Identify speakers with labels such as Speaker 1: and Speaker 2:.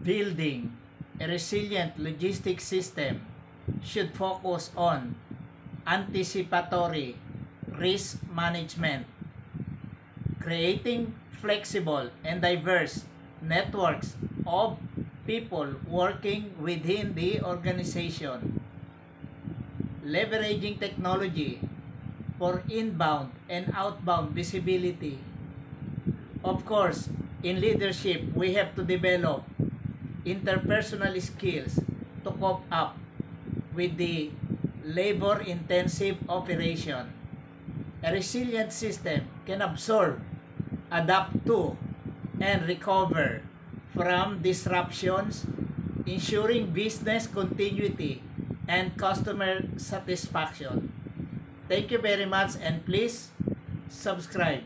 Speaker 1: Building a resilient logistics system should focus on anticipatory risk management, creating flexible and diverse networks of people working within the organization, leveraging technology for inbound and outbound visibility. Of course, in leadership, we have to develop interpersonal skills to cope up with the labor-intensive operation. A resilient system can absorb, adapt to, and recover from disruptions, ensuring business continuity and customer satisfaction. Thank you very much, and please subscribe.